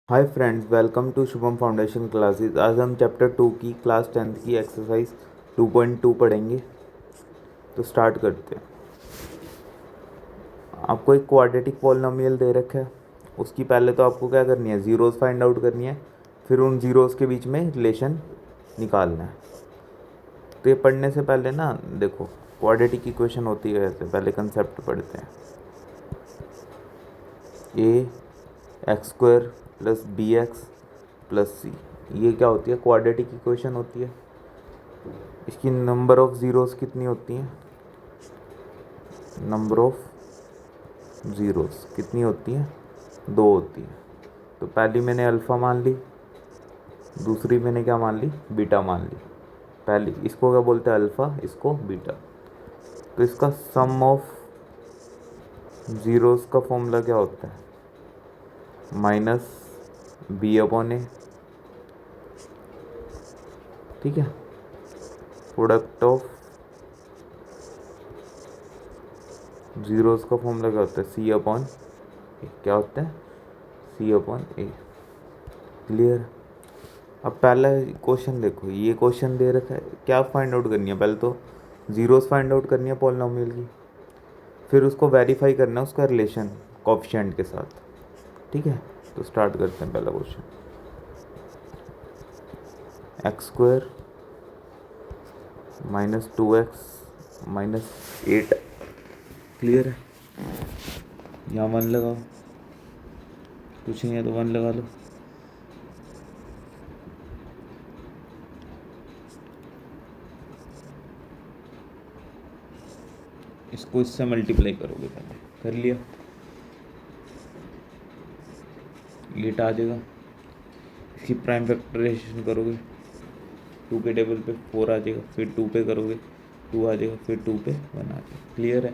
Hi friends, welcome to Shubham foundation classes. आज हम chapter 2 की क्लास 10th की एक्सरसाइज 2.2 पढ़ेंगे। तो स्टार्ट करते हैं। आपको एक क्वाड्रेटिक पॉलिनोमियल दे रखा है। उसकी पहले तो आपको क्या करनी है, ज़ीरोज़ फाइंड आउट करनी है, फिर उन ज़ीरोज़ के बीच में रिलेशन निकालना है। तो ये पढ़ने से पहले ना देखो, क्वाड्रेटिक इक्वेशन होती है ऐसे, पहले कंसेप्ट पढ़ते हैं। A x square plus b x plus c, ये क्या होती है? क्वाड्रेटिक इक्वेशन होती है। इसकी नंबर ऑफ ज़ीरोज़ कितनी होती हैं? नंबर ऑफ ज़ीरोज़ कितनी होती हैं? 2 होती हैं। तो पहली मैंने अल्फ़ा मान ली, दूसरी मैंने क्या मान ली? बीटा मान ली। पहली इसको क्या बोलते हैं? अल्फ़ा, इसको बीटा। तो इसका सम ऑफ ज़ीरोज़ का फॉर्मूला क्या होता है? माइनस बी अपॉन ए। ठीक है, प्रोडक्ट ऑफ ज़ीरोज़ का फॉर्मूला क्या होता है? सी अपॉन ए। क्या होता है? सी अपॉन ए। क्लियर? अब पहला क्वेश्चन देखो, ये क्वेश्चन दे रखा है, क्या फाइंड आउट करनी है? पहले तो ज़ीरोज़ फाइंड आउट करनी है पॉलिनोमियल की, फिर उसको वेरीफाई करना है उसका रिलेशन कोएफिशिएंट के साथ। ठीक है, तो स्टार्ट करते हैं पहला question. X square minus 2x minus 8। Clear है? यहाँ 1 लगाओ, कुछ नहीं है तो 1 लगा लो। इसको इससे मल्टीप्लाई करोगे, पहले कर लिया, 8 आ जाएगा। इसकी प्राइम फैक्टराइजेशन करोगे, 2 के टेबल पे 4 आ जाएगा, फिर 2 पे करोगे 2 आ जाएगा, फिर 2 पे 1 आ जाएगा। क्लियर है?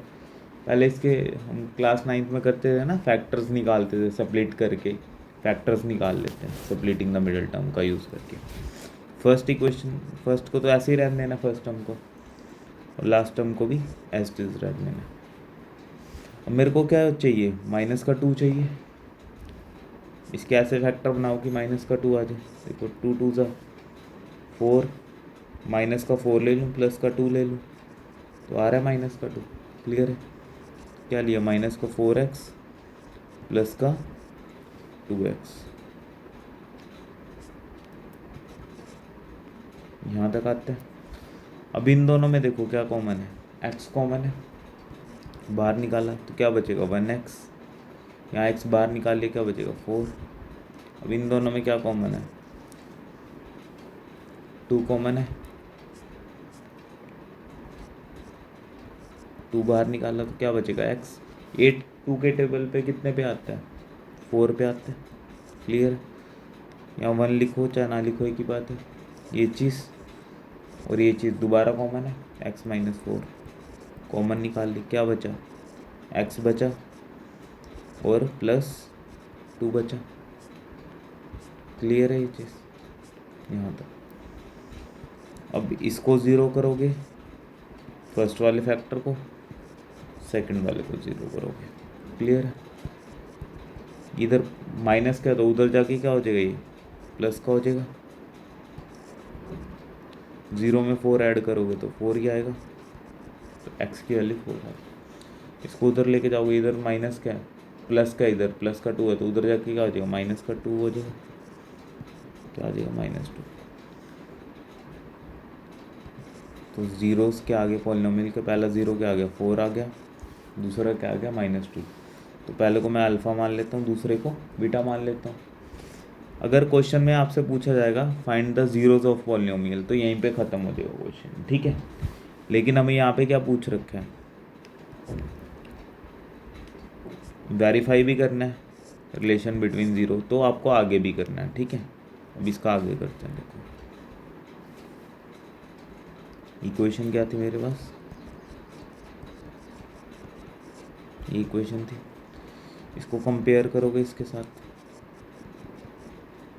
पहले इसके हम क्लास 9th में करते थे ना, फैक्टर्स निकालते थे, सप्लिट करके फैक्टर्स निकाल लेते हैं, सप्लिटिंग द मिडिल टर्म का यूज़ करके। फर्स्ट इक्वेशन, फर्स्ट को तो ऐसे ही रहने देना, फर्स्ट टर्म को, और लास्ट टर्म को भी एज इट इज रहने देना। अब मेरे को क्या चाहिए? माइनस का 2 चाहिए। इसके ऐसे फैक्टर बनाओ कि माइनस का 2 आ जाए। देखो 2 2 ज़ा 4, माइनस का 4 ले लूँ, प्लस का 2 ले लूँ, तो आ रहा है माइनस का 2। क्लियर है? क्या लिया? माइनस का 4x प्लस का 2x। यहाँ तक आते हैं। अब इन दोनों में देखो क्या कॉमन है? x कॉमन है, बाहर निकाला तो क्या बचेगा? 1x। यहाँ x बाहर निकाल लिया, क्या बचेगा? 4। अब इन दोनों में क्या कॉमन है? 2 कॉमन है, 2 बाहर निकाला तो क्या बचेगा? x। 8 2 के टेबल पे कितने पे आता है? 4 पे आता है। क्लियर? यहाँ 1 लिखो चाहे ना लिखो, एक ही बात है। ये चीज़ और ये चीज़ दोबारा कॉमन है, x माइनस 4 कॉमन निकाल ली, क्या बचा? x बचा और प्लस 2 बचा। क्लियर है ये चीज़ यहाँ तक? अब इसको ज़ीरो करोगे, फर्स्ट वाले फैक्टर को, सेकंड वाले को ज़ीरो करोगे। क्लियर है? इधर माइनस का तो उधर जाके क्या हो जाएगा? ये प्लस का हो जाएगा। 0 में 4 ऐड करोगे तो 4 ही आएगा, तो x की वैल्यू 4 आएगी। इसको उधर लेके जाओगे, इधर माइनस क्या है? प्लस का, इधर प्लस का 2 है, तो उधर जाके क्या हो जाएगा? माइनस का 2 हो जाएगा, क्या आ जाएगा? -2। तो ज़ीरोज़ के आगे पॉलिनोमियल के पहला ज़ीरो क्या आ गया? 4 आ गया, दूसरा क्या आ गया? -2। तो पहले को मैं अल्फ़ा मान लेता हूँ, दूसरे को बीटा मान लेता हूँ। अगर क्वेश्चन में आपसे पूछा जाएगा find the zeros of polynomial, तो यहीं पे ख़त्म हो जाएगा क्वेश्चन। ठीक है, लेकिन हमें यहाँ पे क्या पूछ रखा है? वेरीफाई भी करना है रिलेशन बिटवीन ज़ीरो, तो आपको आगे भी करना है। ठीक है, अब इसका आगे करते हैं। देखो इक्वेशन क्या थी मेरे पास? ये इक्वेशन थी, इसको कंपेयर करोगे इसके साथ,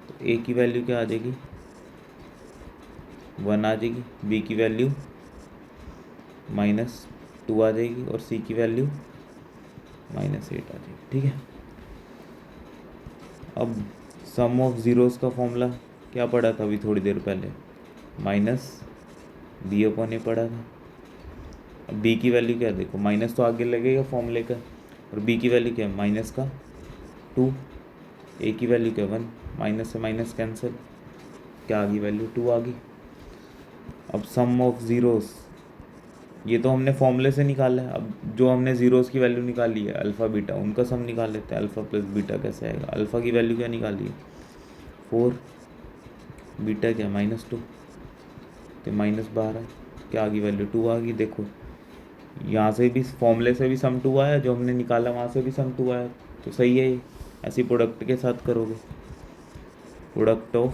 तो ए की वैल्यू क्या आ जाएगी? 1 आ जाएगी, बी की वैल्यू -2 आ जाएगी, और सी की वैल्यू -8 आ जाएगी। ठीक है, अब सम ऑफ ज़ीरोज़ का फॉर्मूला क्या पढ़ा था अभी थोड़ी देर पहले, माइनस बी अपॉन ए पढ़ा था। अब बी की वैल्यू क्या है, देखो माइनस तो आगे लगेगा फॉर्मूले का, और बी की वैल्यू क्या है, माइनस का 2, ए की वैल्यू क्या 1, माइनस से माइनस कैंसिल, क्या आ गई वैल्यू 2 आ गई। अब सम ऑफ ज़ीरोज़, ये तो हमने फॉर्मूले से निकाला है, अब जो हमने ज़ीरोज़ की वैल्यू निकाली है अल्फ़ा बीटा, उनका सम निकाल लेते हैं। अल्फ़ा प्लस बीटा कैसे आएगा, अल्फ़ा की वैल्यू क्या निकाली है 4, बीटा क्या -2, तो -12, क्या आ गई वैल्यू 2 आ गई। देखो यहाँ से भी फॉर्मूले से भी सम 2 आया, जो हमने निकाला वहाँ से भी सम 2 आया, तो सही है ये। ऐसी प्रोडक्ट के साथ करोगे, प्रोडक्ट ऑफ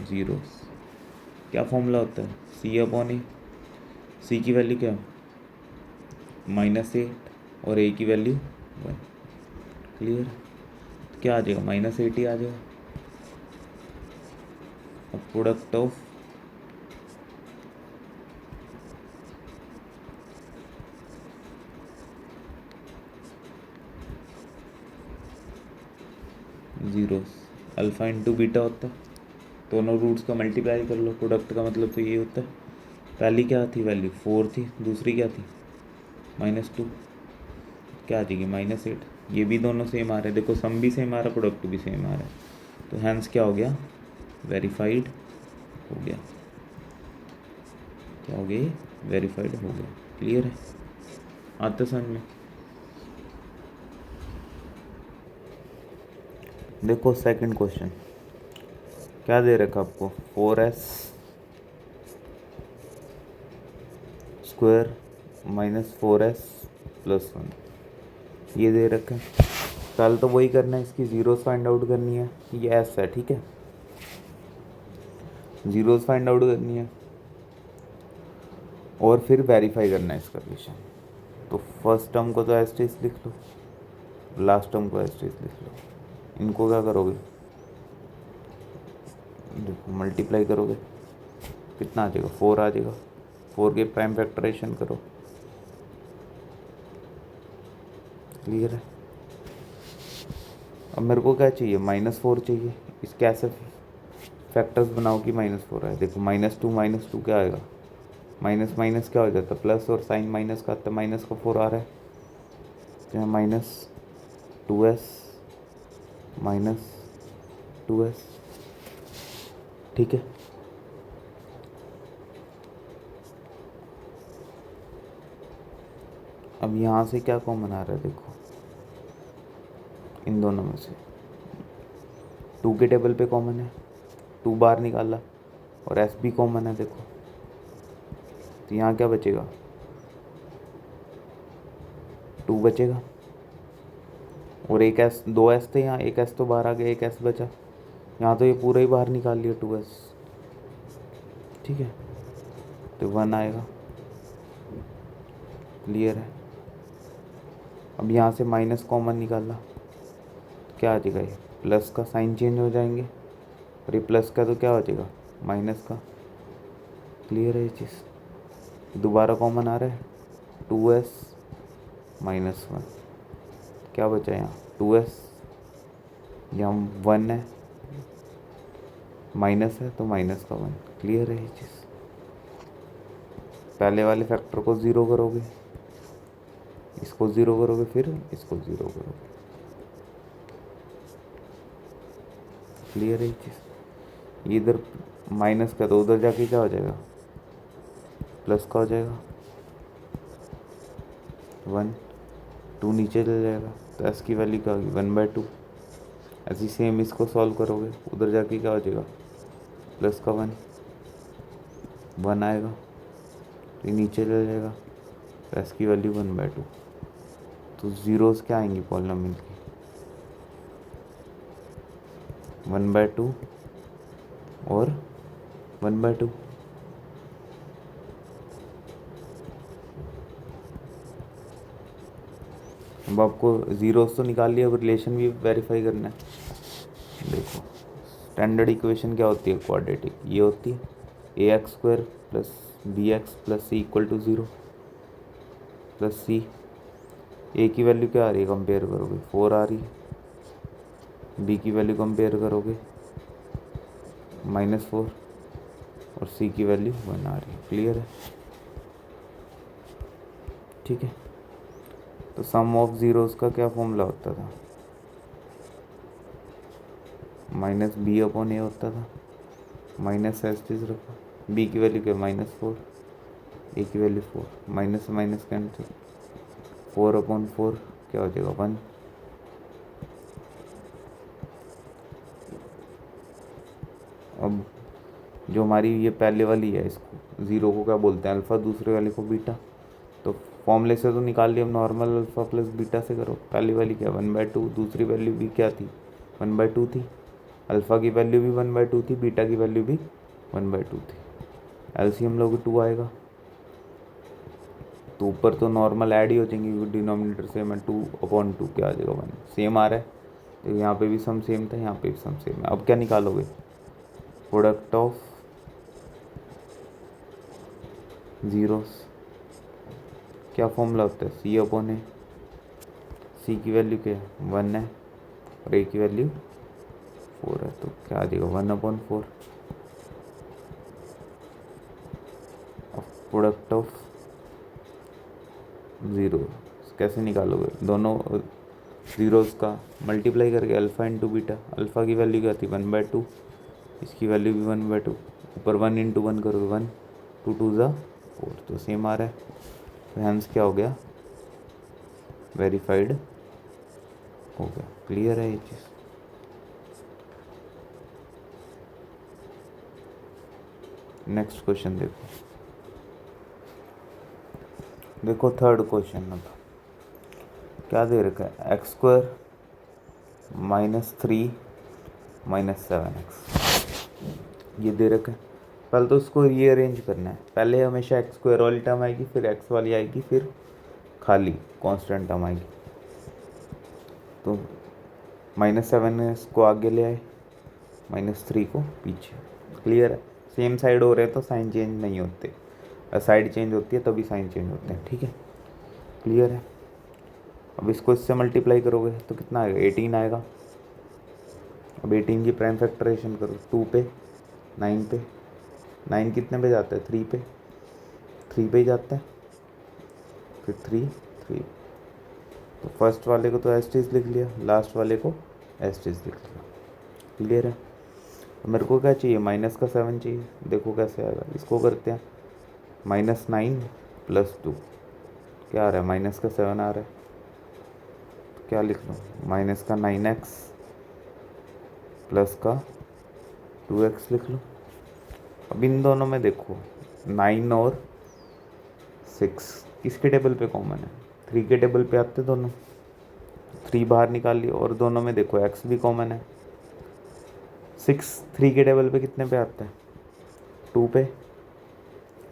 ज़ीरोस क्या फॉर्मूला होता है, सी अपॉन ए, सी की वैल्यू क्या -8 और ए की वैल्यू 1, क्लियर। क्या आ जाएगा -8 ही आ जाएगा। अब product of zeros, alpha into beta होता है, दोनों रूट्स का मल्टीप्लाई कर लो, प्रोडक्ट का मतलब तो ये होता है। पहली क्या थी वैल्यू 4 थी, दूसरी क्या थी -2, क्या आ जाएगी -8। ये भी दोनों सेम आ रहे हैं, देखो सम भी सेम आ रहा है, प्रोडक्ट भी सेम आ रहा है, तो हैंस क्या हो गया, वेरीफाइड हो गया। क्या हो गया, वेरीफाइड हो गया। क्लियर है, आता समझ में। देखो सेकंड क्वेश्चन क्या दे रखा आपको, 4s स्क्वायर -4s प्लस 1 ये दे रखा है। कल तो वही करना है, इसकी ज़ीरोज़ फाइंड आउट करनी है, ये एस है, ठीक है, ज़ीरोज़ फाइंड आउट करनी है और फिर वेरीफाई करना है इसका रिलेशन। तो फर्स्ट टर्म को तो एस टीज लिख लो, लास्ट टर्म को एस टीज लिख लो। इनको क्या करोगे, देखो मल्टीप्लाई करोगे, कितना आ जाएगा 4 आ जाएगा, 4 के प्राइम फैक्टराइजेशन करो, क्लियर है। अब मेरे को क्या चाहिए, -4 चाहिए, इसके ऐसे फैक्टर्स बनाओ कि -4 आए। देखो -2 क्या आएगा, माइनस माइनस क्या हो जाता है प्लस, और साइन माइनस का आता है, माइनस का 4 आ रहा है, तो यहाँ -2s -2s, ठीक है। अब यहाँ से क्या कॉमन आ रहा है, देखो इन दोनों में से 2 के टेबल पे कॉमन है, 2 बार निकाला, और एस भी कॉमन है, देखो तो यहाँ क्या बचेगा, 2 बचेगा, और एक एस, 2s थे यहाँ, एक एस तो बाहर आ गया, एक एस बचा, यहाँ तो ये पूरा ही बाहर निकाल लिया 2s, ठीक है, तो 1 आएगा, क्लियर है। अब यहाँ से माइनस कॉमन निकाला, क्या आ जाएगा, ये प्लस का साइन चेंज हो जाएंगे, और ये प्लस का तो क्या हो जाएगा माइनस का, क्लियर है ये चीज़। दोबारा कॉमन आ रहा है 2s -1, क्या बचा यहाँ 2s, यहाँ 1 है, माइनस है तो माइनस का 1, क्लियर है ये चीज़। पहले वाले फैक्टर को ज़ीरो करोगे, इसको ज़ीरो करोगे, फिर इसको ज़ीरो करोगे, क्लियर है ये चीज़। ये इधर माइनस का तो उधर जाके क्या हो जाएगा, प्लस का हो जाएगा, 1 2 नीचे चल जाएगा, तो एस की वैल्यू क्या होगी 1/2। ऐसे सेम इसको सॉल्व करोगे, उधर जाके क्या हो जाएगा, प्लस का 1 आएगा, तो ये नीचे चल जाएगा, तो एस की वैल्यू 1/2। तो ज़ीरोज़ क्या आएंगी पॉलिनोमियल की, 1/2 और 1/2। अब आपको ज़ीरोज़ तो निकाल लिया, अब रिलेशन भी वेरीफाई करना है। देखो स्टैंडर्ड इक्वेशन क्या होती है क्वाड्रेटिक, ये होती है ax² + bx + c = 0 + c। ए की वैल्यू क्या आ रही है, कंपेयर करोगे 4 आ रही है, बी की वैल्यू कंपेयर करोगे -4 और सी की वैल्यू 1 आ रही है। क्लियर है? ठीक है, तो सम ऑफ ज़ीरोज़ का क्या फॉर्मूला होता था? -b/a होता था, माइनस एस टीज रखो, बी की वैल्यू क्या -4, ए की वैल्यू 4, माइनस से माइनस कैंसिल, 4/4 क्या हो जाएगा 1। अब जो हमारी ये पहले वाली है, इसको ज़ीरो को क्या बोलते हैं? अल्फ़ा, दूसरे वाले को बीटा। तो फॉर्मूले से तो निकाल लिया, अब नॉर्मल अल्फ़ा प्लस बीटा से करो। पहली वाली क्या 1/2, दूसरी वैल्यू भी क्या थी 1/2 थी, अल्फ़ा की वैल्यू भी 1/2 थी, बीटा की वैल्यू भी 1/2 थी। एलसीएम लोगे 2 आएगा, तो ऊपर तो नॉर्मल ऐड ही हो जाएंगी डिनोमिनेटर से, मैं 2/2 क्या आ जाएगा 1, सेम आ रहा है। तो यहाँ पे भी सम सेम था, यहाँ पे भी सम सेम है। अब क्या निकालोगे? प्रोडक्ट ऑफ ज़ीरोस, क्या फॉर्मूला होता है? c/a, सी की वैल्यू क्या है 1 है और ए की वैल्यू 4 है, तो क्या आ जाएगा 1/4। अब प्रोडक्ट ऑफ ज़ीरो कैसे निकालोगे? दोनों ज़ीरोज़ का मल्टीप्लाई करके, अल्फ़ा इंटू बीटा। अल्फ़ा की वैल्यू क्या थी 1/2, इसकी वैल्यू भी 1/2, ऊपर 1 इंटू 1 करोगे 1, 2 2 ज़ा 4, तो सेम आ रहा है। तो हैंस क्या हो गया? वेरीफाइड हो गया। क्लियर है ये चीज़? नेक्स्ट क्वेश्चन देखो थर्ड क्वेश्चन। अब क्या दे रखा है? x² -3 -7x ये दे रखा है। पहले तो इसको रीअरेंज करना है। पहले हमेशा x² वाली टर्म आएगी, फिर x वाली आएगी, फिर खाली कांस्टेंट टर्म आएगी। तो -7 को आगे ले आए, -3 को पीछे। क्लियर है? सेम साइड हो रहे हैं तो साइन चेंज नहीं होते, साइड चेंज होती है तभी साइन चेंज होते हैं। ठीक है, क्लियर है? अब इसको इससे मल्टीप्लाई करोगे तो कितना आएगा? 18 आएगा। अब 18 की प्राइम फैक्टराइजेशन करो, 2 पे 9 पे, 9 कितने पे जाता है? 3 पे, 3 पे ही जाता है, फिर 3 3। तो फर्स्ट वाले को तो एस टीज लिख लिया, लास्ट वाले को एस टीज लिख लिया। क्लियर है? मेरे को क्या चाहिए? -7 चाहिए। देखो कैसे आएगा, इसको करते हैं। -9 + 2 क्या आ रहा है? -7 आ रहा है। तो क्या लिख लो? -9x + 2x लिख लो। अब इन दोनों में देखो 9 और 6 किसके टेबल पे कॉमन है? 3 के टेबल पे आते दोनों, 3 बाहर निकाल लिया। और दोनों में देखो x भी कॉमन है। 6 3 के टेबल पे कितने पे आता है? 2 पे।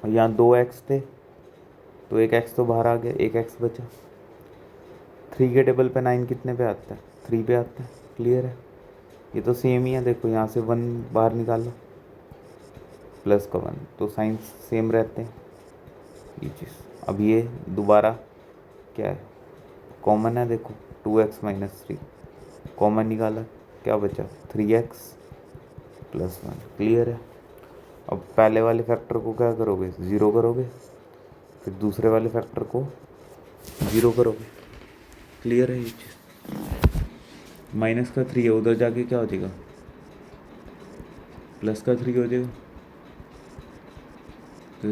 और यहाँ 2x थे तो एक x तो बाहर आ गया, एक x बचा। 3 के टेबल पे 9 कितने पे आता है? 3 पे आता है। क्लियर है? ये तो सेम ही है। देखो यहाँ से 1 बाहर निकालो, प्लस का 1, तो साइन सेम रहते हैं ये चीज़। अब ये दोबारा क्या है? कॉमन है। देखो 2x - 3 कॉमन निकाला, क्या बचा? 3x + 1। क्लियर है? अब पहले वाले फैक्टर को क्या करोगे? 0 करोगे, फिर दूसरे वाले फैक्टर को 0 करोगे। क्लियर है ये चीज़? -3 है, उधर जाके क्या हो जाएगा? +3 हो जाएगा,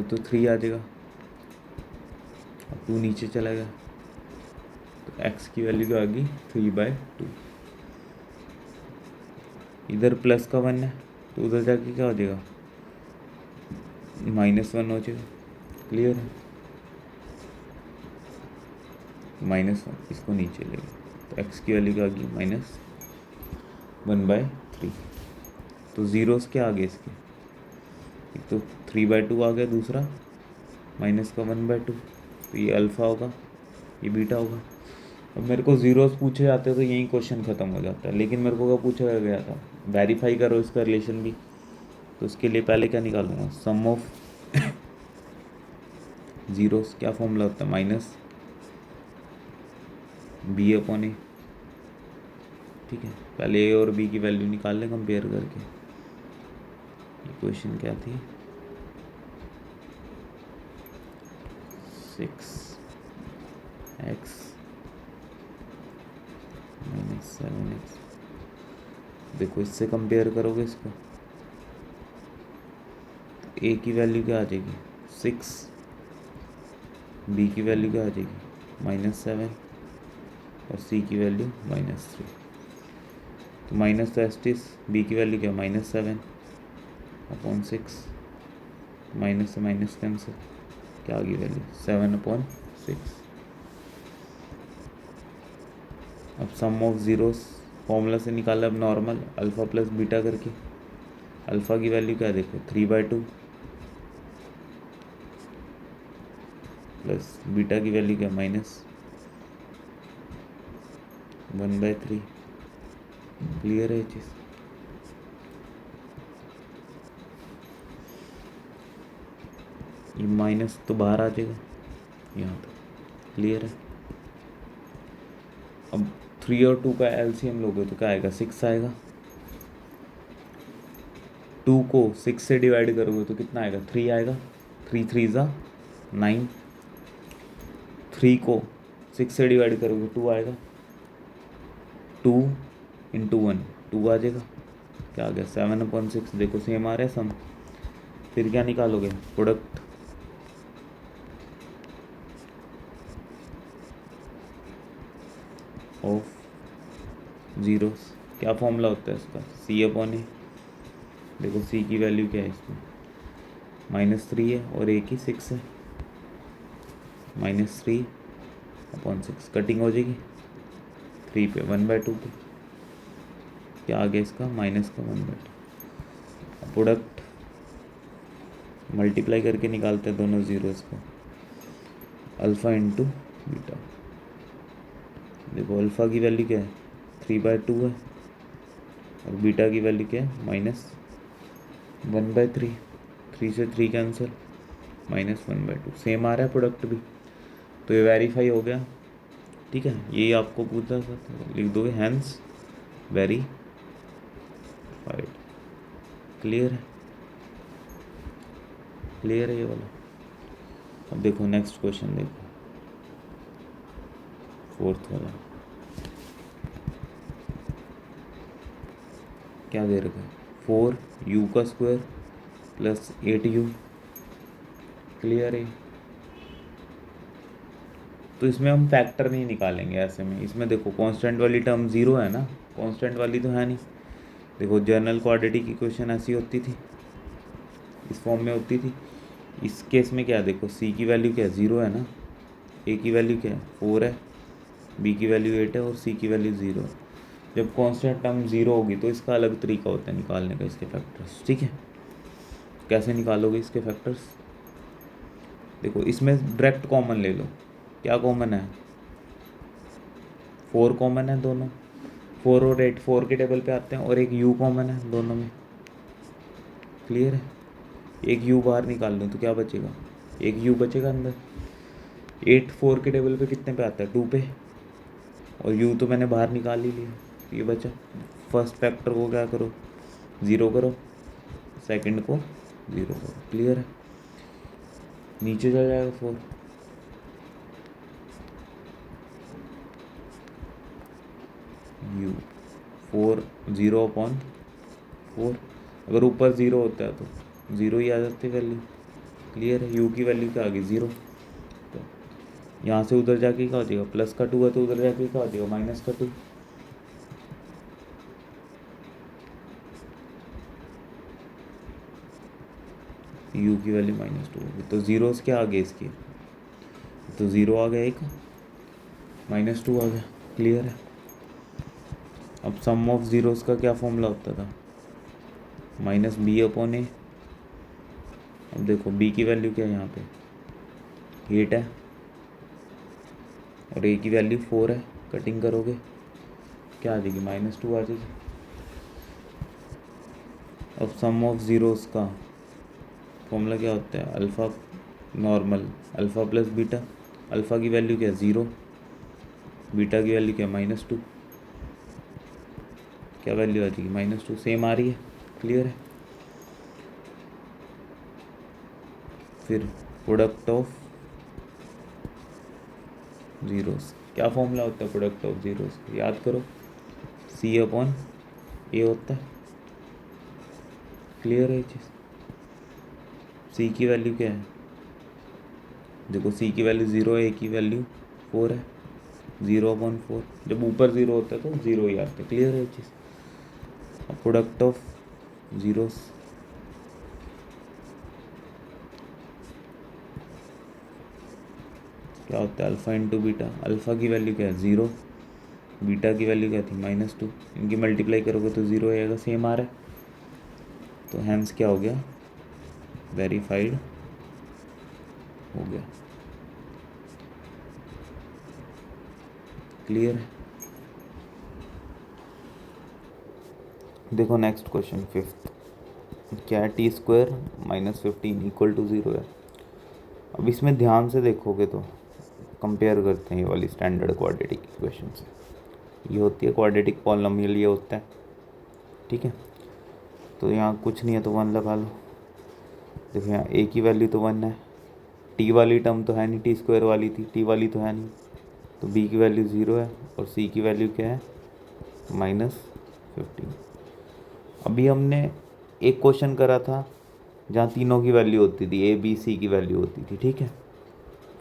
तो 3 आ जाएगा। अब 2 नीचे चला गया, तो x की वैल्यू क्या आ गई? 3/2। इधर प्लस का 1 है तो उधर जाके क्या हो जाएगा? -1 हो जाएगा। क्लियर है? -1 इसको नीचे लेगा, तो x की वैल्यू क्या आ गई? -1/3। तो ज़ीरोस क्या आ गए इसके? एक तो 3/2 आ गया, दूसरा -1/2। तो ये अल्फ़ा होगा, ये बीटा होगा। अब मेरे को ज़ीरोस पूछे जाते तो यही क्वेश्चन ख़त्म हो जाता है, लेकिन मेरे को क्या पूछा गया था? वेरीफाई करो इसका रिलेशन भी। तो उसके लिए पहले क्या निकालूंगा? सम ऑफ ज़ीरोस, क्या फॉर्मूला होता है? -b/a। ठीक है, पहले ए और बी की वैल्यू निकाल लें कंपेयर करके। इक्वेशन क्या थी, 6x माइनस 7x। देखो इससे कंपेयर करोगे इसको, तो ए की वैल्यू क्या आ जाएगी 6, बी की वैल्यू क्या आ जाएगी -7 और सी की वैल्यू -3। तो माइनस तो एस्टिस, बी की वैल्यू क्या -7/6, माइनस से माइनस कैंसिल, क्या आ गई वैल्यू 7/6। अब सम ऑफ ज़ीरोस फॉर्मूला से निकाला, अब नॉर्मल अल्फ़ा प्लस बीटा करके। अल्फ़ा की वैल्यू क्या देखो 3/2 प्लस बीटा की वैल्यू क्या -1/3। क्लियर है ये चीज़। ये माइनस तो बाहर आ जाएगा यहाँ पे, क्लियर है। अब 3 और 2 का एलसीएम लोगे तो क्या आएगा 6 आएगा। 2 को 6 से डिवाइड करोगे तो कितना आएगा 3 आएगा, 3 3 ज़ा 9। 3 को 6 से डिवाइड करोगे 2 आएगा, 2 × 1 2 आ जाएगा, क्या आ गया 7/6। देखो सेम आ रहा है सम। फिर क्या निकालोगे प्रोडक्ट, ऑफ ज़ीरोस। क्या फॉर्मूला होता है इसका C/A। देखो C की वैल्यू क्या है इसमें -3 है और A की 6 है, -3/6 कटिंग हो जाएगी 3 पे 1/2 पे, क्या आ गया इसका माइनस का 1/2। प्रोडक्ट मल्टीप्लाई करके निकालते हैं दोनों ज़ीरोस को, अल्फ़ा इंटू बीटा। देखो अल्फ़ा की वैल्यू क्या है 3/2 है और बीटा की वैल्यू क्या है -1/3। 3 से 3 कैंसिल, -1/2 सेम आ रहा है प्रोडक्ट भी, तो ये वेरीफाई हो गया। ठीक है, यही आपको पूछा था तो लिख दोगे हैंस वेरीफाइड। क्लियर है, क्लियर है ये वाला। अब देखो नेक्स्ट क्वेश्चन, देखो 4th वाला क्या दे रखा है 4u² + 8u। क्लियर है। तो इसमें हम फैक्टर नहीं निकालेंगे ऐसे में। इसमें देखो कांस्टेंट वाली टर्म 0 है ना, कांस्टेंट वाली तो है नहीं। देखो जनरल क्वाड्रेटिक इक्वेशन ऐसी होती थी, इस फॉर्म में होती थी। इस केस में क्या देखो c की वैल्यू क्या है 0 है ना, a की वैल्यू क्या है 4 है, b की वैल्यू 8 है और c की वैल्यू 0 है। जब कांस्टेंट टर्म 0 होगी तो इसका अलग तरीका होता है निकालने का इसके फैक्टर्स। ठीक है, कैसे निकालोगे इसके फैक्टर्स, देखो इसमें डायरेक्ट कॉमन ले लो। क्या कॉमन है 4 कॉमन है दोनों, 4 और 8 4 के टेबल पे आते हैं और एक u कॉमन है दोनों में। क्लियर है, एक u बाहर निकाल लूँ तो क्या बचेगा, एक u बचेगा अंदर। 8 4 के टेबल पे कितने पे आता है 2 पे, और u तो मैंने बाहर निकाल ही लिया, ये बचा। फर्स्ट फैक्टर को क्या करो 0 करो, सेकंड को 0 करो। क्लियर है, नीचे चल जाएगा 4। u 4 0/4, अगर ऊपर 0 होता है तो 0 ही आ जाती वैल्यू। क्लियर है, u की वैल्यू क्या आ गई 0। तो यहाँ से उधर जाके क्या हो जाएगा, प्लस का 2 है तो उधर जाके क्या हो जाएगा माइनस का 2। u की वैल्यू -2 होगी तो जीरोस क्या आ गए इसकी, तो 0 आ गया एक, -2 आ गया। क्लियर है। अब सम ऑफ ज़ीरोस का क्या फॉर्मूला होता था -b/a। अब देखो b की वैल्यू क्या है यहाँ पे 8 है और a की वैल्यू 4 है, कटिंग करोगे क्या आ जाएगी -2 आ जाएगी। अब सम ऑफ ज़ीरोस का फॉर्मूला क्या होता है alpha normal alpha plus beta. Alpha की वैल्यू क्या है 0, बीटा की वैल्यू क्या है -2। क्या वैल्यू आ जाएगी, -2, सेम आ रही है, क्लियर है। फिर प्रोडक्ट ऑफ जीरोस, क्या फॉर्मूला होता है प्रोडक्ट ऑफ जीरोस, याद करो, C/A होता है, क्लियर है ये चीज़। C की वैल्यू क्या है, देखो C की वैल्यू 0 है, A की वैल्यू 4 है, 0/4, जब ऊपर 0 होता है तो 0 ही आता है, क्लियर है ये चीज़। अब प्रोडक्ट ऑफ जीरोस, क्या होता है, अल्फ़ा इंटू बीटा, अल्फ़ा की वैल्यू क्या है 0, बीटा की वैल्यू क्या थी -2, इनकी मल्टीप्लाई करोगे तो 0 आएगा, सेम आ रहा है, तो हैंस क्या हो गया, वेरीफाइड हो गया, क्लियर है। देखो नेक्स्ट क्वेश्चन 5th, क्या है, t² -15 इक्वल टू 0 है। अब इसमें ध्यान से देखोगे तो कंपेयर करते हैं ये वाली स्टैंडर्ड क्वाड्रेटिक इक्वेशन से, ये होती है क्वाड्रेटिक पॉलिनोमियल, ये होता है, ठीक है। तो यहाँ कुछ नहीं है तो 1 लगा लो, देखो यहाँ a की वैल्यू तो 1 है, t वाली टर्म तो है नहीं, t² वाली थी, t वाली तो है नहीं, तो b की वैल्यू 0 है और c की वैल्यू क्या है -15। अभी हमने एक क्वेश्चन करा था जहाँ तीनों की वैल्यू होती थी, a b c की वैल्यू होती थी, ठीक है,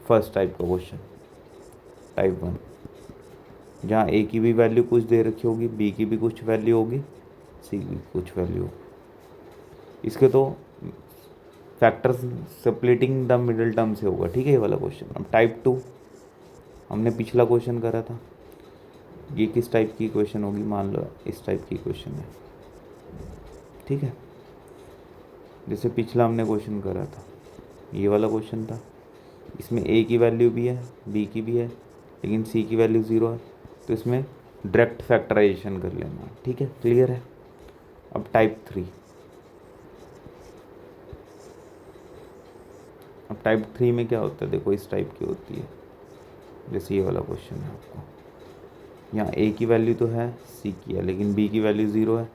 फर्स्ट टाइप का क्वेश्चन, टाइप 1, जहाँ a की भी वैल्यू कुछ दे रखी होगी, b की भी कुछ वैल्यू होगी, c की भी कुछ वैल्यू होगी। इसके तो factors splitting the middle term से होगा, ठीक है, ये वाला क्वेश्चन। अब टाइप 2 हमने पिछला क्वेश्चन करा था, ये किस टाइप की इक्वेशन होगी, मान लो इस टाइप की इक्वेशन है, ठीक है, जैसे पिछला हमने क्वेश्चन करा था, ये वाला क्वेश्चन था, इसमें a की वैल्यू भी है, b की भी है, लेकिन c की वैल्यू 0 है, तो इसमें डायरेक्ट फैक्टराइजेशन कर लेना, ठीक है, क्लियर है। अब टाइप 3, अब टाइप 3 में क्या होता है, देखो इस टाइप की होती है, जैसे ये वाला क्वेश्चन है आपको, यहाँ a की वैल्यू तो है, c की है, लेकिन b की वैल्यू 0 है,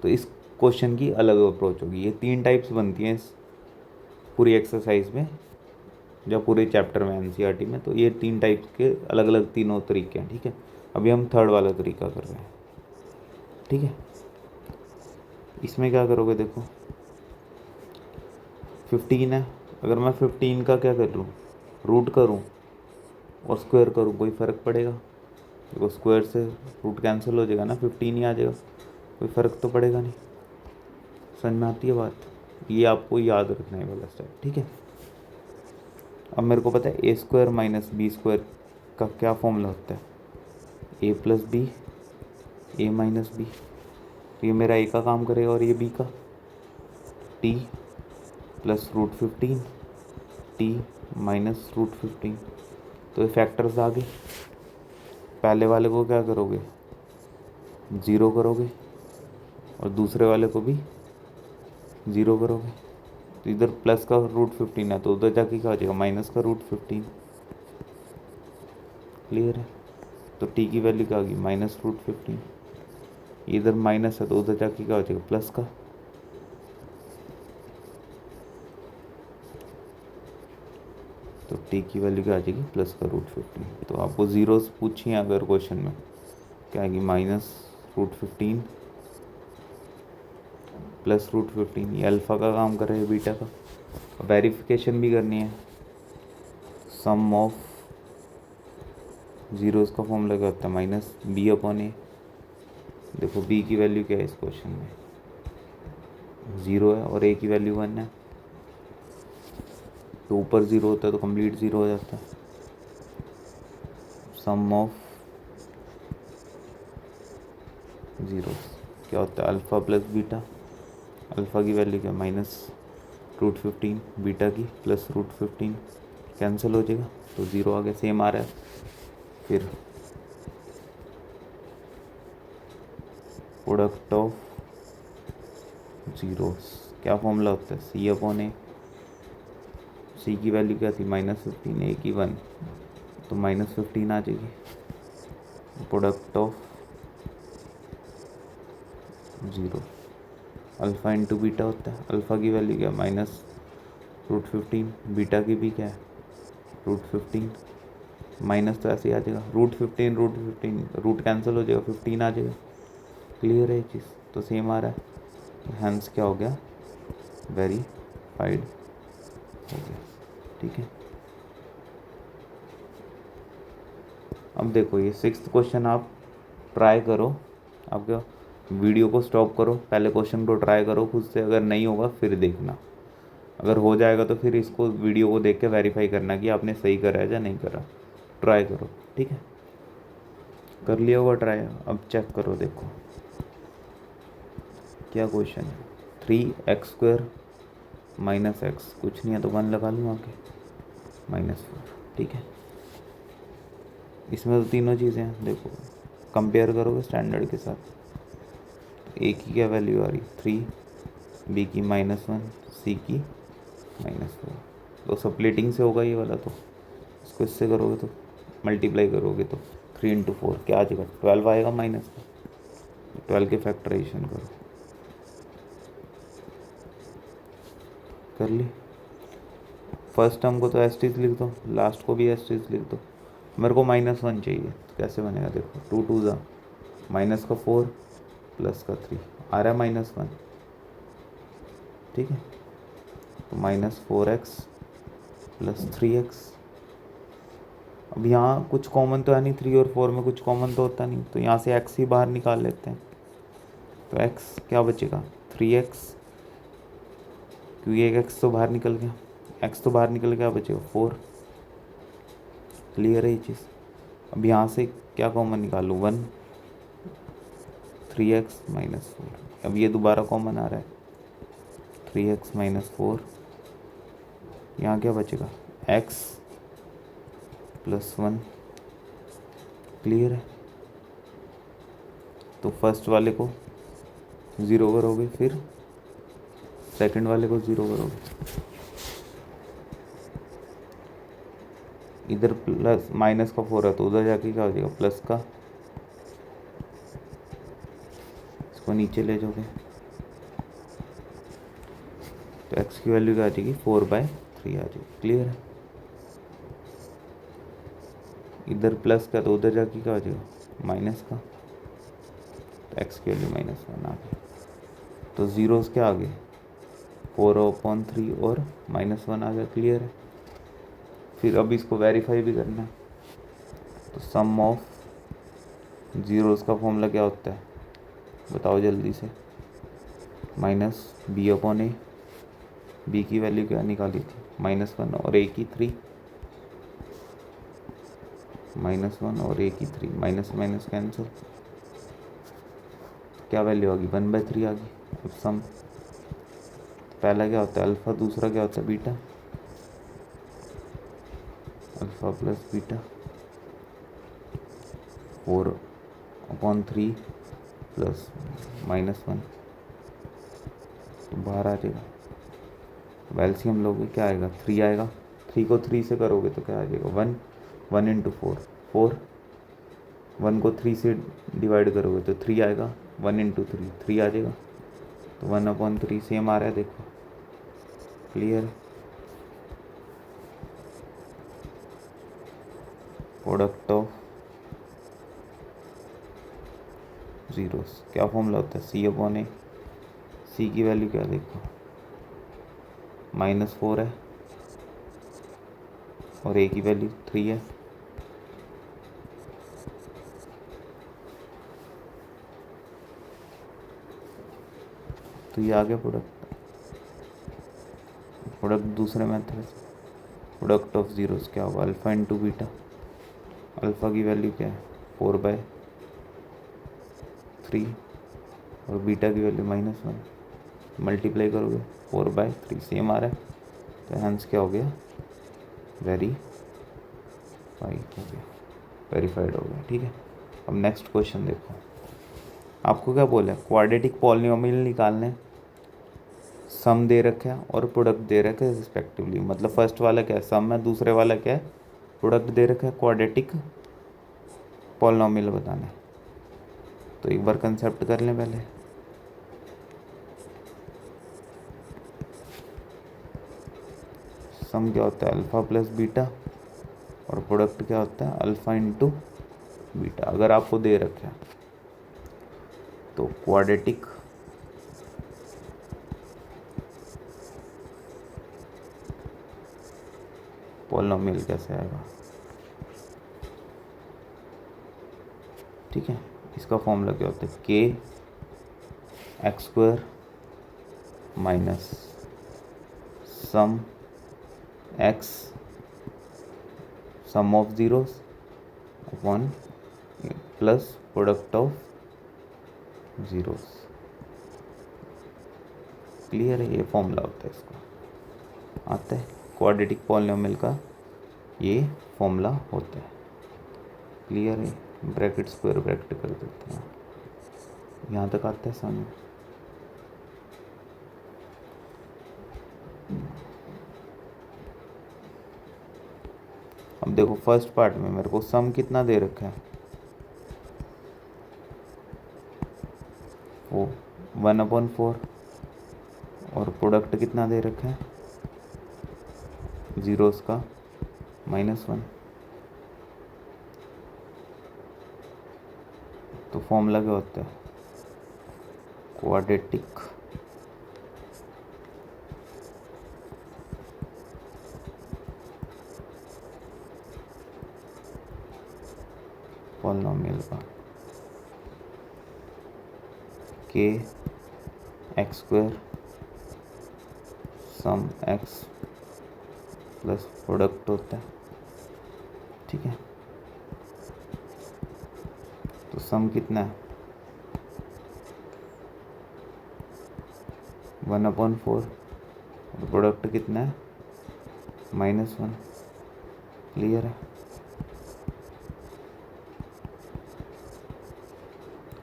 तो इस क्वेश्चन की अलग अप्रोच होगी। ये 3 टाइप्स बनती हैं इस पूरी एक्सरसाइज में, जब पूरे चैप्टर में एनसीईआरटी में, तो ये 3 टाइप्स के अलग अलग तीनों तरीके हैं, ठीक है। अभी हम थर्ड वाला तरीका कर रहे हैं, ठीक है। इसमें क्या करोगे, देखो 15 है, अगर मैं 15 का क्या कर लूँ, रूट करूँ और स्क्वायर करूँ, कोई फ़र्क पड़ेगा, देखो स्क्वायर से रूट कैंसिल हो जाएगा ना, 15 ही आ जाएगा, कोई फ़र्क तो पड़ेगा नहीं, समझ में आती है बात, ये आपको याद रखना है वाला स्टेप, ठीक है। अब मेरे को पता है a² - b² का क्या फॉर्मूला होता है, a + b, a - b, तो ये मेरा a का काम करेगा और ये b का, t + √15 t - √15, तो ये फैक्टर्स आ गए। पहले वाले को क्या करोगे, 0 करोगे और दूसरे वाले को भी 0 करोगे, तो इधर प्लस का √15 है तो उधर जाके क्या हो जाएगा, माइनस का √15, क्लियर है। तो t की वैल्यू क्या होगी, -√15, इधर माइनस है तो उधर जाके क्या हो जाएगा, प्लस का, तो t की वैल्यू क्या आ जाएगी, प्लस का √15। तो आपको जीरोस पूछिए अगर क्वेश्चन में, क्या आएगी, -√15 + √15, ये अल्फ़ा का काम कर रहे हैं, बीटा का। वेरिफिकेशन भी करनी है, सम ऑफ जीरोस का फॉर्मूला क्या होता है, -b/a। देखो b की वैल्यू क्या है इस क्वेश्चन में, 0 है और a की वैल्यू 1 है, तो ऊपर 0 होता है तो कंप्लीट 0 हो जाता है। सम ऑफ जीरोस क्या होता है, अल्फ़ा + बीटा, अल्फ़ा की वैल्यू क्या, -√15, बीटा की +√15, कैंसिल हो जाएगा तो 0 आ गया, सेम आ रहा है। फिर प्रोडक्ट ऑफ जीरोस, क्या फॉर्मूला होता है, C/A, c की वैल्यू क्या थी, -15, a की 1, तो -15 आ जाएगी। Product of 0। Alpha into beta होता है, अल्फ़ा की वैल्यू क्या है -√15, बीटा की भी क्या है √15, माइनस तो ऐसे ही आ जाएगा √15 रूट कैंसिल हो जाएगा 15 आ जाएगा। क्लियर है ये चीज़, तो सेम आ रहा है, हैंस क्या हो गया वेरीफाइड हो गया। ठीक है, अब देखो ये 6th क्वेश्चन आप ट्राई करो, आप क्या वीडियो को स्टॉप करो, पहले क्वेश्चन को ट्राई करो खुद से, अगर नहीं होगा फिर देखना, अगर हो जाएगा तो फिर इसको वीडियो को देख के वेरीफाई करना कि आपने सही करा है या नहीं करा। ट्राई करो, ठीक है, कर लिया होगा ट्राई, अब चेक करो, देखो क्या क्वेश्चन है। 3x² -x, कुछ नहीं है तो 1 लगा लूँ आके, -4। ठीक है, इसमें तो तीनों चीज़ें हैं, देखो कंपेयर करोगे स्टैंडर्ड के साथ, ए की क्या वैल्यू आ रही 3, बी की -1, सी की -4, तो सप्लिटिंग से होगा ये वाला, तो इसको इससे करोगे तो मल्टीप्लाई करोगे तो 3 × 4 क्या आ जाएगा 12 आएगा माइनस का, 12 के फैक्टराइजेशन करो, कर ली। फर्स्ट टर्म को तो एस्टीज लिख दो, लास्ट को भी एस्टीज लिख दो, मेरे को -1 चाहिए, तो कैसे बनेगा देखो 2 2 ज़ा माइनस का 4 प्लस का 3 आ रहा है -1, ठीक है, तो -4x + 3x। अब यहाँ कुछ कॉमन तो है नहीं, 3 और 4 में कुछ कॉमन तो होता नहीं, तो यहाँ से x ही बाहर निकाल लेते हैं, तो x क्या बचेगा 3x, क्योंकि एक x तो बाहर निकल गया, x तो बाहर निकल गया, बचेगा 4। क्लियर है ये चीज़। अब यहाँ से क्या कॉमन निकालूँ 1, 3x - 4, अब ये दोबारा कॉमन आ रहा है 3x - 4, यहाँ क्या बचेगा x + 1। क्लियर है, तो फर्स्ट वाले को 0 करोगे, फिर सेकंड वाले को 0 करोगे, इधर प्लस माइनस का 4 है तो उधर जाके क्या हो जाएगा प्लस का, इसको नीचे ले जाओगे तो x की वैल्यू क्या आ जाएगी 4/3 आ जाएगी। क्लियर है, इधर प्लस का तो उधर जाके क्या हो जाएगा माइनस का, तो x की वैल्यू -1 आ गई, तो जीरोस क्या आ गए 4/3 और -1 आ गया। क्लियर है, फिर अब इसको वेरीफाई भी करना है, तो सम ऑफ जीरोस का फॉर्मूला क्या होता है बताओ जल्दी से, -b/a, b की वैल्यू क्या निकाली थी -1 और a की 3, -1 और a की 3, माइनस माइनस कैंसिल, क्या वैल्यू आ गई 1/3 आ गई। अब सम पहला क्या होता है अल्फ़ा, दूसरा क्या होता है beta, alpha plus beta 4/3 plus -1, तो बाहर आ जाएगा, तो एलसीएम लोगे क्या आएगा 3 आएगा, 3 को 3 से करोगे तो क्या आ जाएगा 1, 1 × 4 4, 1 को 3 से डिवाइड करोगे तो 3 आएगा, 1 × 3 3 आ जाएगा, तो 1/3 सेम आ रहा है, देखो क्लियर है। प्रोडक्ट ऑफ जीरोस क्या फॉर्मूला होता है c/a, सी की वैल्यू क्या देखो -4 है और a की वैल्यू 3 है, तो ये आ गया प्रोडक्ट दूसरे मेथड से। प्रोडक्ट ऑफ जीरोस क्या होगा अल्फ़ा इंटू बीटा, अल्फ़ा की वैल्यू क्या है 4/3 और बीटा की वैल्यू -1, मल्टीप्लाई करोगे 4/3 सेम आ रहा है, तो हैंस क्या हो गया वेरीफाइड हो गया। ठीक है, अब नेक्स्ट क्वेश्चन देखो, आपको क्या बोला है क्वाड्रेटिक पॉलिनोमियल निकालने, सम दे रखा है और प्रोडक्ट दे रखा है रिस्पेक्टिवली, मतलब फर्स्ट वाला क्या है सम है, दूसरे वाला क्या है प्रोडक्ट दे रखा है, क्वाड्रेटिक पॉलिनोमियल बताना है। तो एक बार कंसेप्ट कर लें पहले, सम क्या होता है अल्फ़ा प्लस बीटा, और प्रोडक्ट क्या होता है अल्फ़ा इंटू बीटा, अगर आपको दे रखे हैं तो क्वाड्रेटिक पॉलिनोमियल कैसे आएगा। ठीक है, इसका फॉर्मूला क्या होता है के X square minus sum X sum of zeros upon plus product of zeros. Clear है, ये फॉर्मूला होता है, इसका आता है क्वाड्रेटिक पॉलिनोमियल का ये फॉर्मूला होता है। क्लियर है, ब्रैकेट स्क्वायर ब्रैकेट कर देते हैं, यहाँ तक आता है समझ। अब देखो फर्स्ट पार्ट में मेरे को सम कितना दे रखा है, वो 1/4, और प्रोडक्ट कितना दे रखा है ज़ीरोस का -1। तो फॉर्मूला क्या होता है क्वाड्रेटिक पॉलिनोमियल का के एक्स स्क्वायर सम एक्स प्लस प्रोडक्ट होता है। ठीक है, तो सम कितना है 1/4, और प्रोडक्ट कितना है -1। क्लियर है,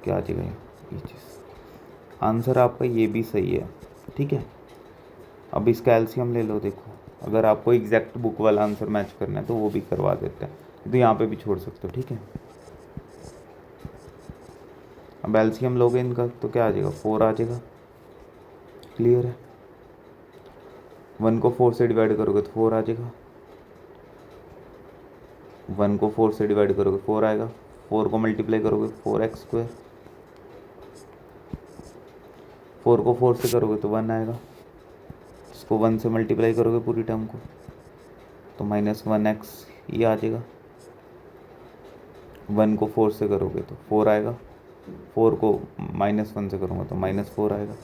क्या आ जाएगा ये चीज़। आंसर आपका ये भी सही है। ठीक है, अब इसका एलसीएम ले लो। देखो अगर आपको एग्जैक्ट बुक वाला आंसर मैच करना है तो वो भी करवा देते हैं, तो यहाँ पे भी छोड़ सकते हो। ठीक है, अब एलसीएम लोगे इनका तो क्या आ जाएगा 4 आ जाएगा। क्लियर है, 1 को 4 से डिवाइड करोगे तो 4 आ जाएगा, 1 को 4 से डिवाइड करोगे 4 आएगा, 4 को मल्टीप्लाई करोगे 4x स्क्वायर, 4 को 4 से करोगे तो 1 आएगा, इसको 1 से मल्टीप्लाई करोगे पूरी टर्म को तो -1x ये आ जाएगा, 1 को 4 से करोगे तो 4 आएगा, 4 को -1 से करूँगा तो -4 आएगा।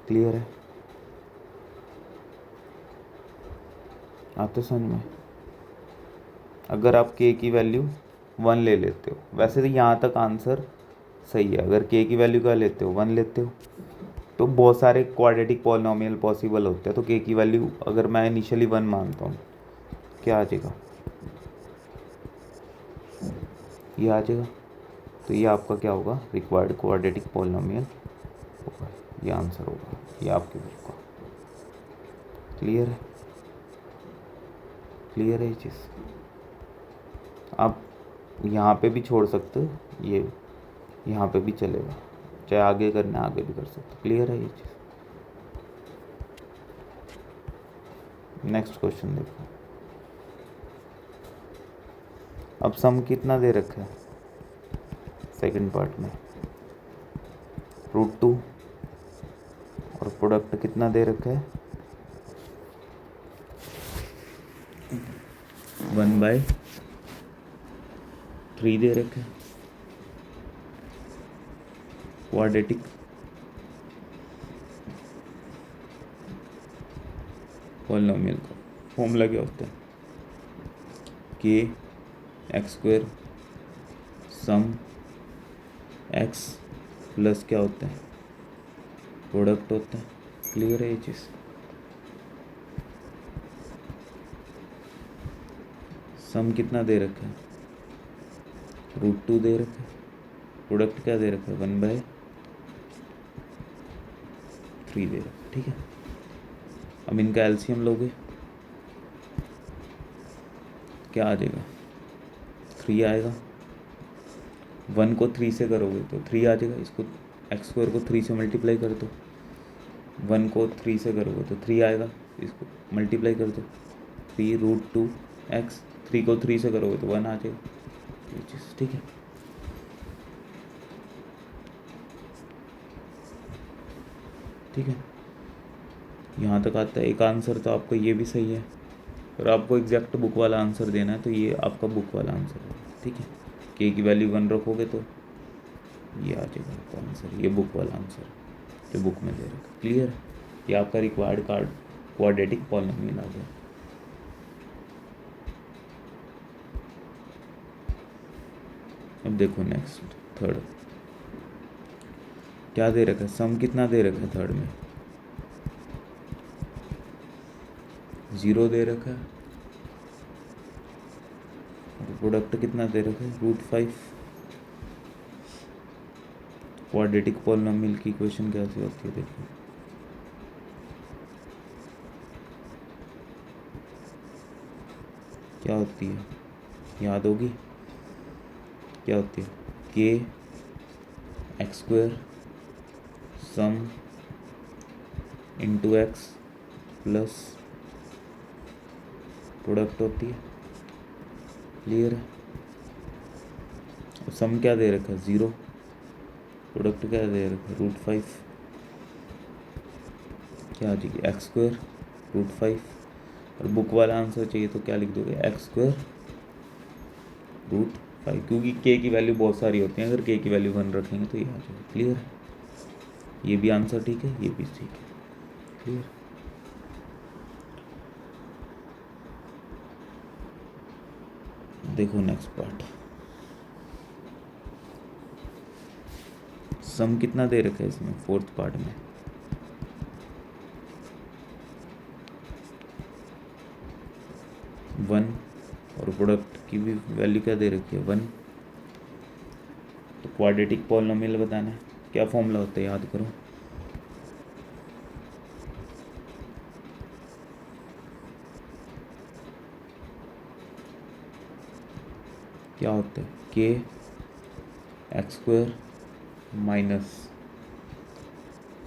क्लियर है, आते समझ में। अगर आप k की वैल्यू 1 ले लेते हो, वैसे तो यहाँ तक आंसर सही है, अगर k की वैल्यू क्या लेते हो 1 लेते हो तो बहुत सारे क्वाड्रेटिक पॉलिनोमियल पॉसिबल होते हैं। तो k की वैल्यू अगर मैं इनिशियली 1 मानता हूँ क्या आ जाएगा ये आ जाएगा, तो ये आपका क्या होगा रिक्वायर्ड क्वाड्रेटिक पॉलिनोमियल होगा, ये आंसर होगा ये आपके बुक का। क्लियर है, क्लियर है ये चीज़। आप यहाँ पे भी छोड़ सकते हो, ये यहाँ पे भी चलेगा, चाहे आगे करना आगे भी कर सकते हो। क्लियर है ये चीज़। नेक्स्ट क्वेश्चन देखो, अब सम कितना दे रखा है सेकंड पार्ट में √2, और प्रोडक्ट कितना दे रखा है 1/3 दे रखा है। क्वाड्रेटिक पॉलिनोमियल का फॉर्मूला क्या होता है के एक्स स्क्वायर सम एक्स प्लस क्या होता है प्रोडक्ट होता है। क्लियर है ये चीज़। सम कितना दे रखा है √2 दे रखा है, प्रोडक्ट क्या दे रखा है 1/3 दे रखा है। ठीक है, अब इनका एलसीएम लोगे क्या आ जाएगा 3 आएगा, 1 को 3 से करोगे तो 3 आ जाएगा, इसको एक्स स्क्वायर को 3 से मल्टीप्लाई कर दो, 1 को 3 से करोगे तो 3 आएगा, इसको मल्टीप्लाई कर दो 3√2x, 3 को 3 से करोगे तो 1 आ जाएगा ये चीज़, ठीक है। ठीक है, यहाँ तक आता है। एक आंसर तो आपका ये भी सही है, और आपको एग्जैक्ट बुक वाला आंसर देना है तो ये आपका बुक वाला आंसर है, ठीक है। के की वैल्यू 1 रखोगे तो ये आ जाएगा आपका आंसर, ये बुक वाला आंसर जो बुक में दे रखा। क्लियर है, ये आपका रिक्वायर्ड क्वाड्रेटिक पॉलिनोमियल आ गया। अब देखो नेक्स्ट थर्ड, क्या दे रखा है, सम कितना दे रखा है थर्ड में, 0 दे रखा है, और प्रोडक्ट कितना दे रखा है, √5। क्वाड्रेटिक पॉलिनोमियल की इक्वेशन कैसे होती है देखो, क्या होती है, याद होगी, क्या होती है, k(x²) सम इंटू x प्लस प्रोडक्ट होती है। क्लियर है, सम क्या दे रखा है, 0, प्रोडक्ट क्या दे रखा है, √5, क्या आ जाएगी, x² √5, और बुक वाला आंसर चाहिए तो क्या लिख दोगे, x² √5, क्योंकि k की वैल्यू बहुत सारी होती है, अगर k की वैल्यू 1 रखेंगे तो ये आ जाएगा। क्लियर है, ये भी आंसर ठीक है, ये भी ठीक है। क्लियर, देखो नेक्स्ट पार्ट, सम कितना दे रखा है इसमें, फोर्थ पार्ट में 1, और प्रोडक्ट की भी वैल्यू क्या दे रखी है, 1। तो क्वाड्रेटिक पॉलिनोमियल बताना है, क्या फॉर्मूला होता है याद करो, क्या होता है, k(x² माइनस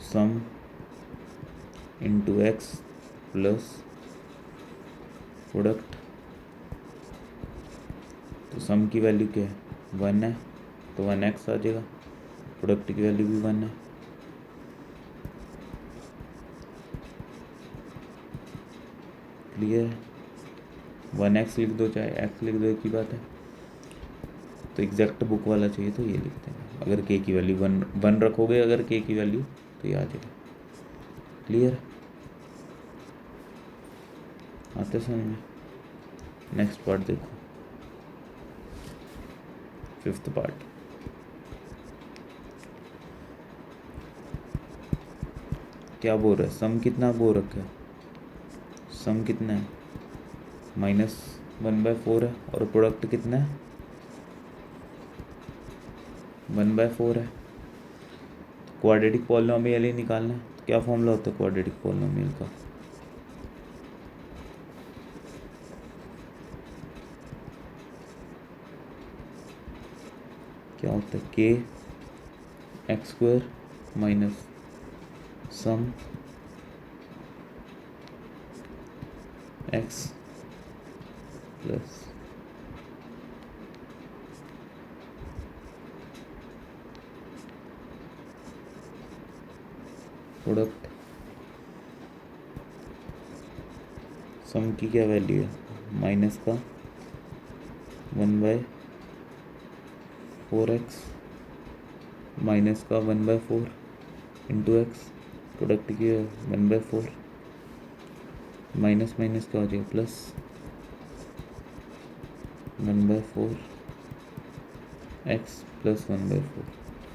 सम इंटू x प्लस प्रोडक्ट। तो सम की वैल्यू क्या है, 1 है, तो 1x आ जाएगा, प्रोडक्ट की वैल्यू भी 1 है। क्लियर है, 1x लिख दो चाहे x लिख दो, एक ही बात है। तो एग्जैक्ट बुक वाला चाहिए तो ये लिखते हैं, अगर k की वैल्यू 1 रखोगे, अगर k की वैल्यू तो ये आ जाएगा। क्लियर, आते समझ में। नेक्स्ट पार्ट देखो, फिफ्थ पार्ट, क्या बोल रहा है, सम कितना बोल रखा है, सम कितना है, -1/4 है, और प्रोडक्ट कितना है, 1/4 है। क्वाड्रेटिक पॉलिनोमियल ही निकालना है, तो क्या फॉर्मूला होता है क्वाड्रेटिक पॉलिनोमियल का, क्या होता है, k(x² minus sum x plus product. Sum की क्या वैल्यू है, माइनस का 1/4x माइनस का 1/4 इंटू x, प्रोडक्ट की 1/4, माइनस माइनस का हो जाएगा प्लस 1/4 x प्लस 1/4,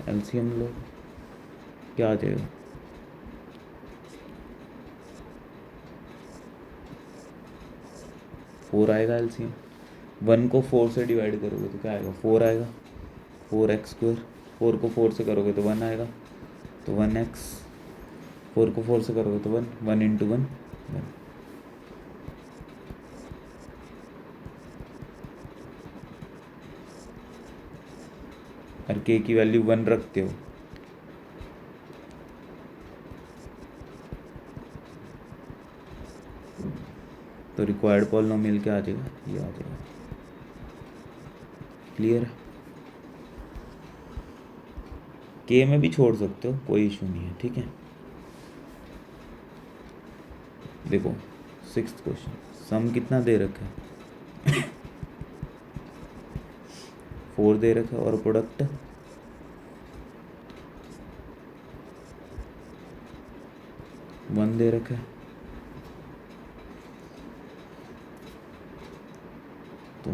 एलसीएम लो, क्या आ जाएगा, 4 आएगा एलसीएम। 1 को 4 से डिवाइड करोगे तो क्या आएगा, 4 आएगा, 4x², 4 को 4 से करोगे तो 1 आएगा, तो 1x, 4 को 4 से करोगे तो 1, 1 इंटू 1 1। और k की वैल्यू 1 रखते हो, तो रिक्वायर्ड पॉलिनोमियल क्या आ जाएगा, ये आ जाएगा। क्लियर है? के में भी छोड़ सकते हो, कोई इशू नहीं है, ठीक है। देखो 6th क्वेश्चन, सम कितना दे रखा है 4 दे रखा है, और प्रोडक्ट 1 दे रखा है। तो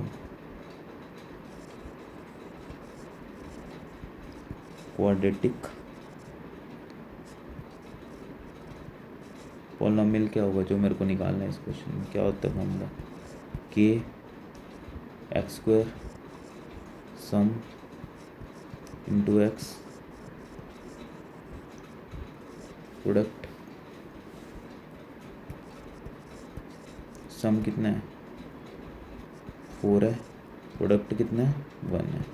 क्वाड्रेटिक पॉलिनोमियल क्या होगा जो मेरे को निकालना है इस क्वेश्चन में, क्या होता है फॉर्मूला, के एक्स स्क्वायर सम इंटू एक्स प्रोडक्ट, सम कितना है 4 है, प्रोडक्ट कितना है 1 है।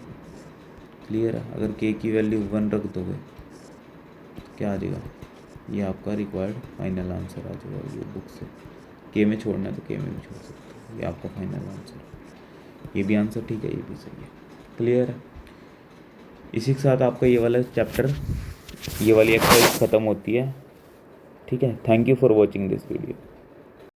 क्लियर है? अगर के की वैल्यू 1 रख दोगे तो क्या आ जाएगा, ये आपका रिक्वायर्ड फाइनल आंसर आ जाएगा। ये बुक से के में छोड़ना है तो के में भी छोड़ सकते हो, ये आपका फाइनल आंसर। ये भी आंसर ठीक है, ये भी सही है। क्लियर है? इसी के साथ आपका ये वाला चैप्टर, ये वाली एक्सरसाइज ख़त्म होती है। ठीक है, thank you for watching this video.